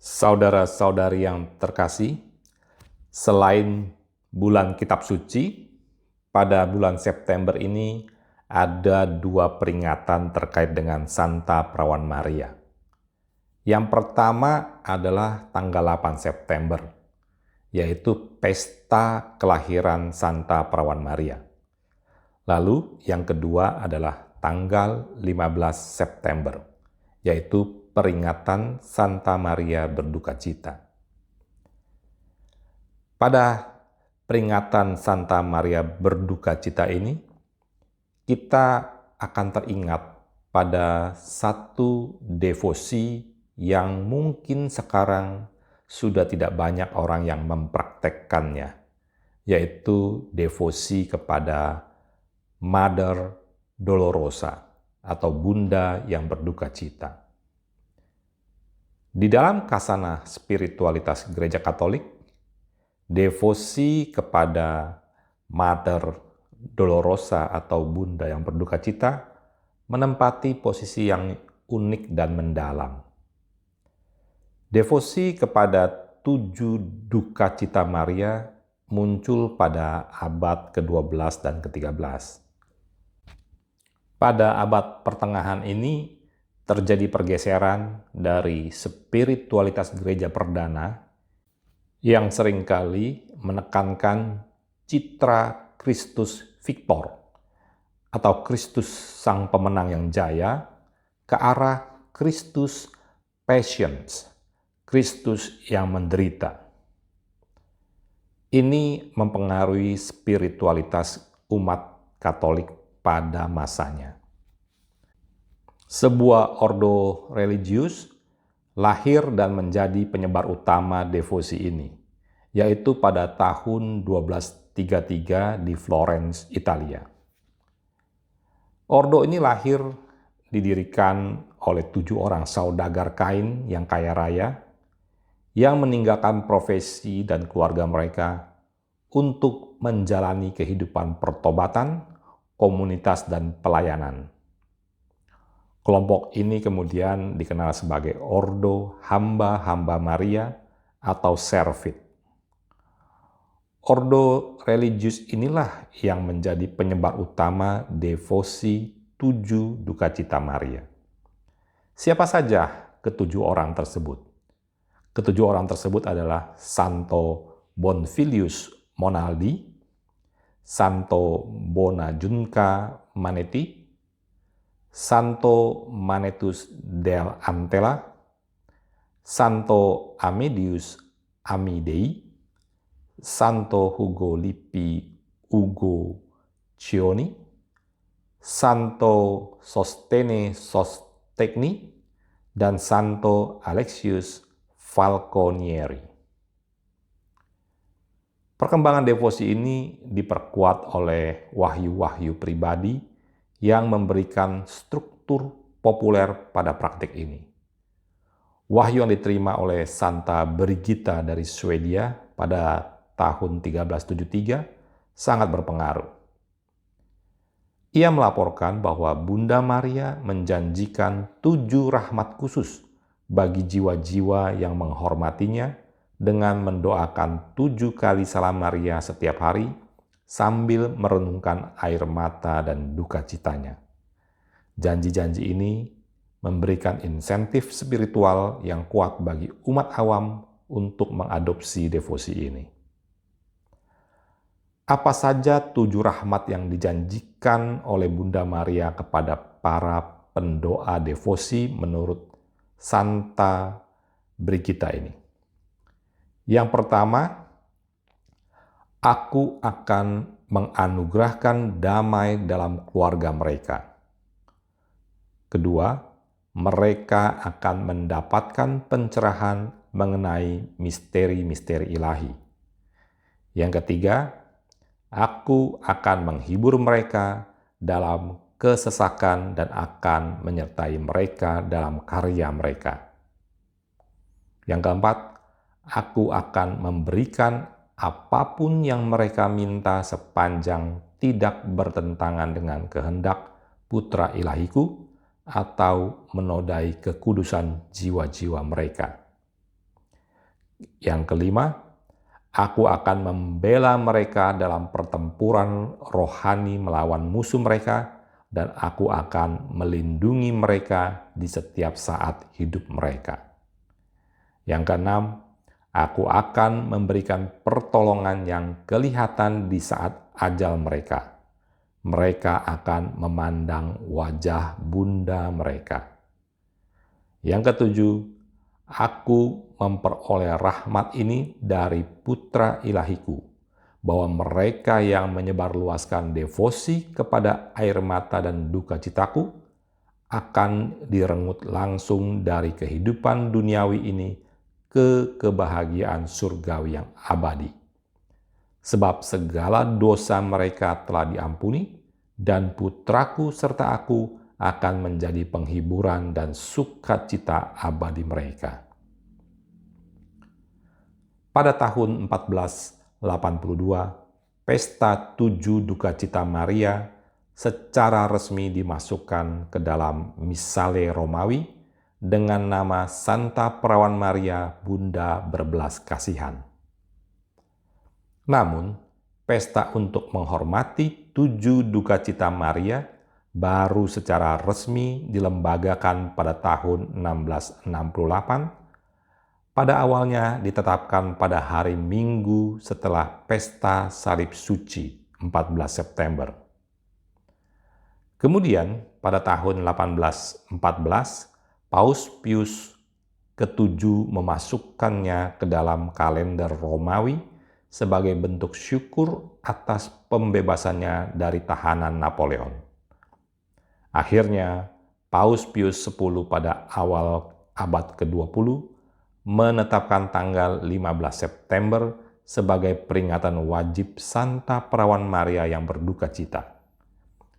Saudara-saudari yang terkasih, selain bulan Kitab Suci, pada bulan September ini ada dua peringatan terkait dengan Santa Perawan Maria. Yang pertama adalah tanggal 8 September, yaitu Pesta Kelahiran Santa Perawan Maria. Lalu yang kedua adalah tanggal 15 September, yaitu peringatan Santa Maria Berduka Cita. Pada peringatan Santa Maria Berduka Cita ini, kita akan teringat pada satu devosi yang mungkin sekarang sudah tidak banyak orang yang mempraktekkannya, yaitu devosi kepada Mother Dolorosa atau Bunda yang berduka cita. Di dalam kasana spiritualitas Gereja Katolik, devosi kepada Mother Dolorosa atau Bunda yang berduka cita menempati posisi yang unik dan mendalam. Devosi kepada 7 duka cita Maria muncul pada abad ke-12 dan ke-13. Pada abad pertengahan ini terjadi pergeseran dari spiritualitas gereja perdana yang seringkali menekankan citra Kristus Victor atau Kristus Sang Pemenang yang jaya ke arah Kristus Patience, Kristus yang menderita. Ini mempengaruhi spiritualitas umat Katolik pada masanya. Sebuah ordo religius lahir dan menjadi penyebar utama devosi ini, yaitu pada tahun 1233 di Florence, Italia. Ordo ini lahir didirikan oleh 7 orang saudagar kain yang kaya raya, yang meninggalkan profesi dan keluarga mereka untuk menjalani kehidupan pertobatan, komunitas, dan pelayanan. Kelompok ini kemudian dikenal sebagai Ordo Hamba-Hamba Maria atau Servite. Ordo religius inilah yang menjadi penyebar utama devosi 7 duka cita Maria. Siapa saja ketujuh orang tersebut? Ketujuh orang tersebut adalah Santo Bonfilius Monaldi, Santo Bonagionca Manetti, Santo Manetus del Antella, Santo Amedius Amidei, Santo Hugo Lippi Ugo Cioni, Santo Sostene Sostegni, dan Santo Alexius Falconieri. Perkembangan devosi ini diperkuat oleh wahyu-wahyu pribadi yang memberikan struktur populer pada praktik ini. Wahyu yang diterima oleh Santa Brigitta dari Swedia pada tahun 1373 sangat berpengaruh. Ia melaporkan bahwa Bunda Maria menjanjikan 7 rahmat khusus bagi jiwa-jiwa yang menghormatinya dengan mendoakan 7 kali salam Maria setiap hari sambil merenungkan air mata dan duka citanya. Janji-janji ini memberikan insentif spiritual yang kuat bagi umat awam untuk mengadopsi devosi ini. Apa saja 7 rahmat yang dijanjikan oleh Bunda Maria kepada para pendoa devosi menurut Santa Brigitta ini? Yang pertama, aku akan menganugerahkan damai dalam keluarga mereka. Kedua, mereka akan mendapatkan pencerahan mengenai misteri-misteri ilahi. Yang ketiga, aku akan menghibur mereka dalam kesesakan dan akan menyertai mereka dalam karya mereka. Yang keempat, aku akan memberikan apapun yang mereka minta sepanjang tidak bertentangan dengan kehendak Putra Ilahiku atau menodai kekudusan jiwa-jiwa mereka. Yang kelima, aku akan membela mereka dalam pertempuran rohani melawan musuh mereka, dan aku akan melindungi mereka di setiap saat hidup mereka. Yang keenam, aku akan memberikan pertolongan yang kelihatan di saat ajal mereka. Mereka akan memandang wajah bunda mereka. Yang ketujuh, aku memperoleh rahmat ini dari putra ilahiku, bahwa mereka yang menyebarluaskan devosi kepada air mata dan duka citaku akan direnggut langsung dari kehidupan duniawi ini ke kebahagiaan surgawi yang abadi. Sebab segala dosa mereka telah diampuni, dan putraku serta aku akan menjadi penghiburan dan sukacita abadi mereka. Pada tahun 1482, pesta 7 duka cita Maria secara resmi dimasukkan ke dalam Missale Romawi dengan nama Santa Perawan Maria Bunda Berbelas Kasihan. Namun, pesta untuk menghormati 7 duka cita Maria baru secara resmi dilembagakan pada tahun 1668. Pada awalnya ditetapkan pada hari Minggu setelah Pesta Salib Suci, 14 September. Kemudian, pada tahun 1814, Paus Pius ke-7 memasukkannya ke dalam kalender Romawi sebagai bentuk syukur atas pembebasannya dari tahanan Napoleon. Akhirnya, Paus Pius X pada awal abad ke-20 menetapkan tanggal 15 September sebagai peringatan wajib Santa Perawan Maria yang berduka cita,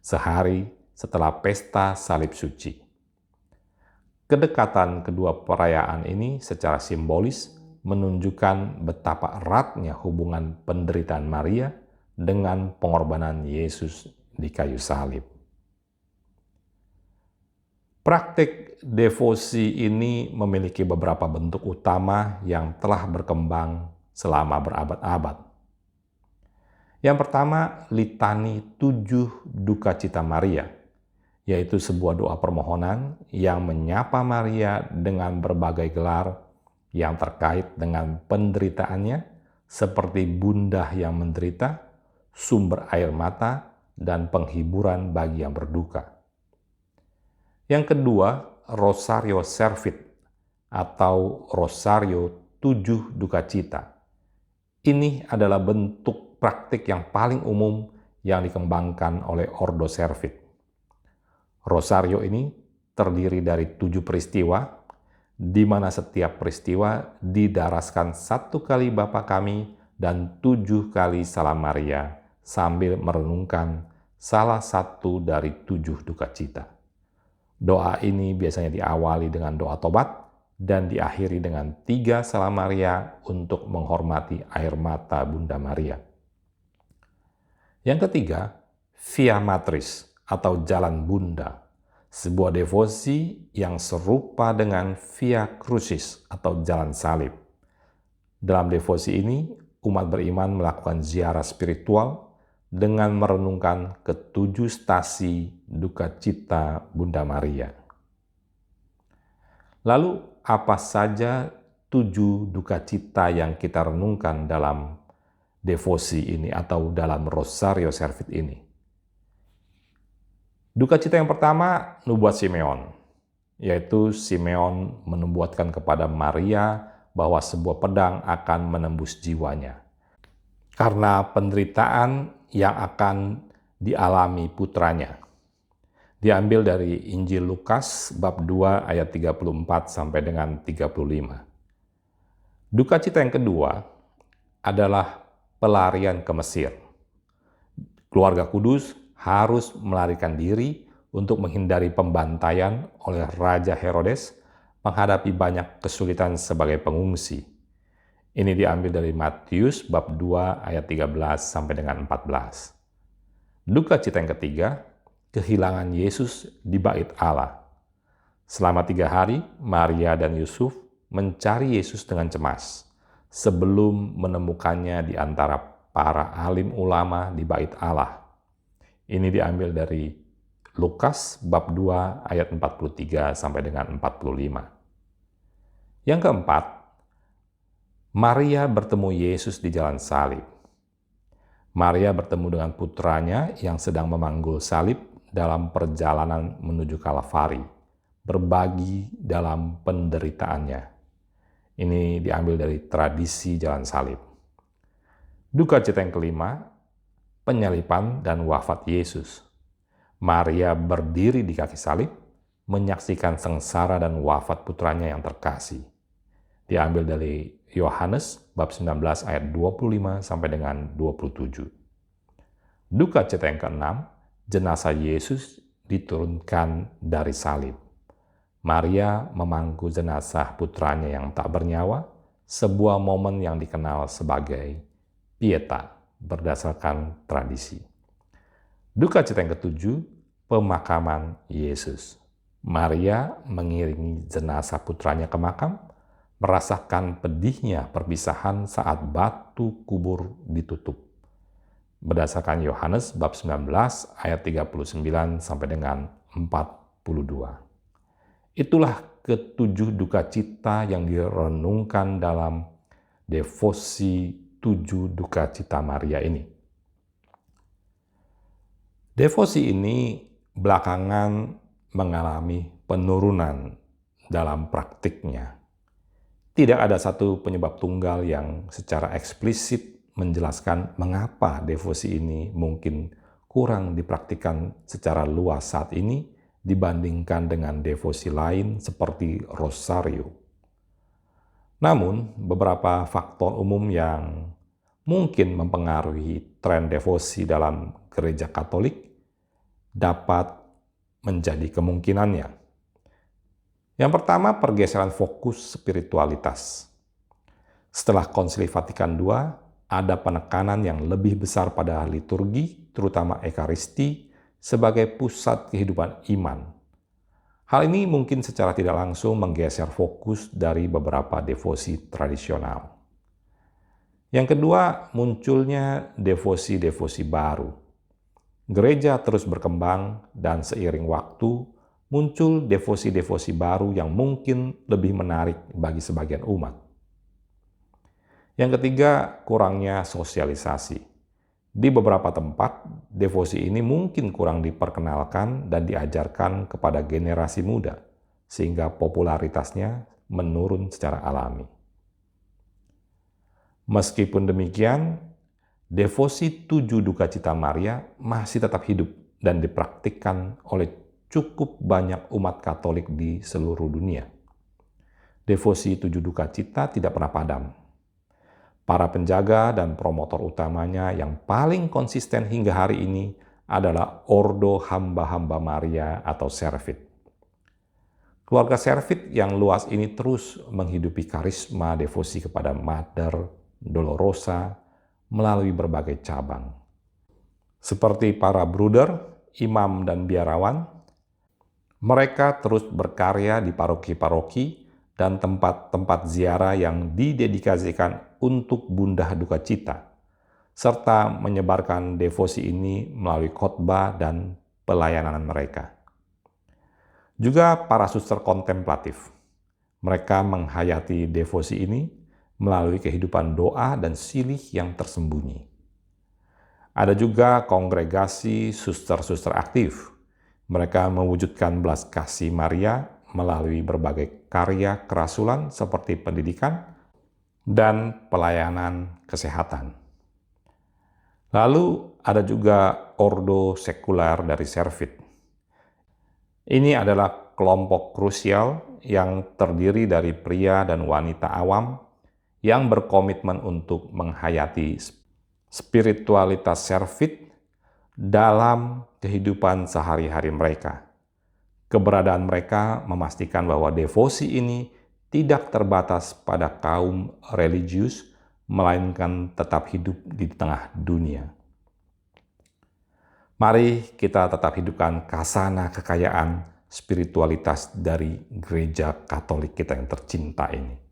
sehari setelah Pesta Salib Suci. Kedekatan kedua perayaan ini secara simbolis menunjukkan betapa eratnya hubungan penderitaan Maria dengan pengorbanan Yesus di kayu salib. Praktik devosi ini memiliki beberapa bentuk utama yang telah berkembang selama berabad-abad. Yang pertama, litani 7 duka cita Maria, yaitu sebuah doa permohonan yang menyapa Maria dengan berbagai gelar yang terkait dengan penderitaannya, seperti bunda yang menderita, sumber air mata, dan penghiburan bagi yang berduka. Yang kedua, Rosario Servit atau Rosario 7 duka cita. Ini adalah bentuk praktik yang paling umum yang dikembangkan oleh Ordo Servit. Rosario ini terdiri dari 7 peristiwa, di mana setiap peristiwa didaraskan 1 kali Bapa Kami dan 7 kali Salam Maria, sambil merenungkan salah satu dari 7 duka cita. Doa ini biasanya diawali dengan doa tobat dan diakhiri dengan 3 Salam Maria untuk menghormati air mata Bunda Maria. Yang ketiga, Via Matris atau Jalan Bunda, sebuah devosi yang serupa dengan Via Crucis atau Jalan Salib. Dalam devosi ini, umat beriman melakukan ziarah spiritual dengan merenungkan ke-7 stasi duka cita Bunda Maria. Lalu, apa saja 7 duka cita yang kita renungkan dalam devosi ini atau dalam Rosario Servit ini? Duka cita yang pertama, nubuat Simeon, yaitu Simeon menubuatkan kepada Maria bahwa sebuah pedang akan menembus jiwanya karena penderitaan yang akan dialami putranya. Diambil dari Injil Lukas bab 2 ayat 34 sampai dengan 35. Duka cita yang kedua adalah pelarian ke Mesir. Keluarga kudus harus melarikan diri untuk menghindari pembantaian oleh Raja Herodes menghadapi banyak kesulitan sebagai pengungsi. Ini diambil dari Matius bab 2 ayat 13 sampai dengan 14. Duka cita yang ketiga, kehilangan Yesus di bait Allah. Selama 3 hari, Maria dan Yusuf mencari Yesus dengan cemas. sebelum menemukannya di antara para alim ulama di Bait Allah. Ini diambil dari Lukas bab 2 ayat 43 sampai dengan 45. Yang keempat, Maria bertemu Yesus di jalan salib. Maria bertemu dengan putranya yang sedang memanggul salib dalam perjalanan menuju Kalvari, berbagi dalam penderitaannya. Ini diambil dari tradisi jalan salib. Duka cita yang kelima, penyaliban dan wafat Yesus. Maria berdiri di kaki salib, menyaksikan sengsara dan wafat putranya yang terkasih. Diambil dari Yohanes bab 19 ayat 25 sampai dengan 27. Duka cita yang keenam, jenazah Yesus diturunkan dari salib. Maria memangku jenazah putranya yang tak bernyawa, sebuah momen yang dikenal sebagai pieta berdasarkan tradisi. Duka cita yang ketujuh, pemakaman Yesus. Maria mengiringi jenazah putranya ke makam, merasakan pedihnya perpisahan saat batu kubur ditutup. Berdasarkan Yohanes bab 19 ayat 39 sampai dengan 42. Itulah ketujuh duka cita yang direnungkan dalam devosi 7 duka cita Maria ini. Devosi ini belakangan mengalami penurunan dalam praktiknya. Tidak ada satu penyebab tunggal yang secara eksplisit menjelaskan mengapa devosi ini mungkin kurang dipraktikkan secara luas saat ini dibandingkan dengan devosi lain seperti rosario. Namun, beberapa faktor umum yang mungkin mempengaruhi tren devosi dalam gereja Katolik dapat menjadi kemungkinannya. Yang pertama, pergeseran fokus spiritualitas. Setelah Konsili Vatikan II, ada penekanan yang lebih besar pada liturgi, terutama Ekaristi, sebagai pusat kehidupan iman. Hal ini mungkin secara tidak langsung menggeser fokus dari beberapa devosi tradisional. Yang kedua, munculnya devosi-devosi baru. Gereja terus berkembang dan seiring waktu, muncul devosi-devosi baru yang mungkin lebih menarik bagi sebagian umat. Yang ketiga, kurangnya sosialisasi. Di beberapa tempat, devosi ini mungkin kurang diperkenalkan dan diajarkan kepada generasi muda, sehingga popularitasnya menurun secara alami. Meskipun demikian, devosi 7 duka cita Maria masih tetap hidup dan dipraktikkan oleh cukup banyak umat Katolik di seluruh dunia. Devosi 7 duka cita tidak pernah padam. Para penjaga dan promotor utamanya yang paling konsisten hingga hari ini adalah Ordo Hamba-Hamba Maria atau Servit. Keluarga Servit yang luas ini terus menghidupi karisma devosi kepada Mater Dolorosa melalui berbagai cabang. Seperti para bruder, imam, dan biarawan, mereka terus berkarya di paroki-paroki dan tempat-tempat ziarah yang didedikasikan untuk Bunda Duka Cita, serta menyebarkan devosi ini melalui khotbah dan pelayanan mereka. Juga para suster kontemplatif. Mereka menghayati devosi ini melalui kehidupan doa dan silih yang tersembunyi. Ada juga kongregasi suster-suster aktif. Mereka mewujudkan belas kasih Maria melalui berbagai karya kerasulan seperti pendidikan dan pelayanan kesehatan. Lalu ada juga ordo sekuler dari Servit. Ini adalah kelompok krusial yang terdiri dari pria dan wanita awam yang berkomitmen untuk menghayati spiritualitas Servit dalam kehidupan sehari-hari mereka. Keberadaan mereka memastikan bahwa devosi ini tidak terbatas pada kaum religius, melainkan tetap hidup di tengah dunia. Mari kita tetap hidupkan khazanah kekayaan spiritualitas dari gereja Katolik kita yang tercinta ini.